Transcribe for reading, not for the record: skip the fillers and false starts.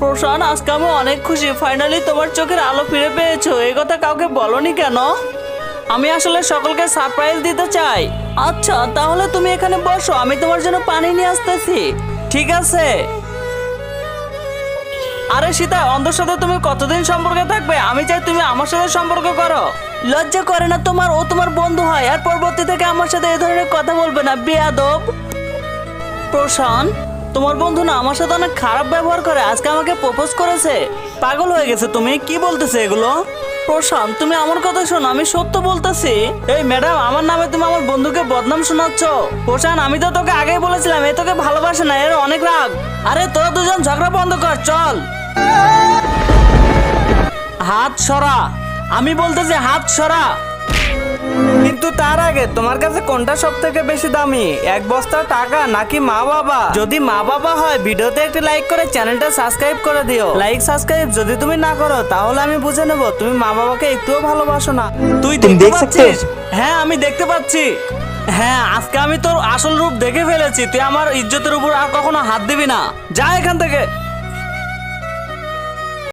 প্রশান, আজকে আমি অনেক খুশি, ফাইনালি তোমার চোখের আলো ফিরে পেয়েছো। এই কথা কাউকে বলনি কেন? আমি আসলে সকলকে সারপ্রাইজ দিতে চাই। আচ্ছা, তাহলে তুমি এখানে বসো, আমি তোমার জন্য পানি নিয়ে আসতেছি। ঠিক আছে। আরে সীতা, অন্ধের সাথে তুমি কতদিন সম্পর্কে থাকবে? আমি চাই তুমি আমার সাথে সম্পর্ক করো। লজ্জা করে না তোমার? ও তোমার বন্ধু হয়, আর পরবর্তী থেকে আমার সাথে এই ধরনের কথা বলবে না, বেয়াদব। প্রশান, তোমার বন্ধু না আমার সাথে অনেক খারাপ ব্যবহার করে, আজকে আমাকে প্রপোজ করেছে। পাগল হয়ে গেছে তুমি? কি বলতেছে এগুলো? প্রশান, তুমি আমার কথা শোনো, আমি সত্য বলতেছি। এই ম্যাডাম, আমার নামে তুমি আমার বন্ধুকে বদনাম শোনাচ্ছ। প্রশান, আমি তো তোকে আগেই বলেছিলাম এ তোকে ভালোবাসে না, এর অনেক রাগ। আরে তোরা দুজন ঝগড়া বন্ধ কর, চল। হাত সরা, আমি বলতেছি হাত সরা। কিন্তু তার আগে তোমার কাছে কোনটা সব থেকে বেশি দামি, এক বস্তা টাকা নাকি মা বাবা? যদি মা বাবা হয় ভিডিওতে একটি লাইক করে চ্যানেলটা সাবস্ক্রাইব করে দিও। লাইক সাবস্ক্রাইব যদি তুমি না করো তাহলে আমি বুঝে নেব তুমি মা বাবাকে একটুও ভালোবাসো না। তুই দেখতে পাচ্ছিস? হ্যাঁ, আমি দেখতে পাচ্ছি। হ্যাঁ, আজকে আমি তোর আসল রূপ দেখে ফেলেছি। তুই আমার ইজ্জতের উপর আর কখনো হাত দিবি না। যা এখান থেকে।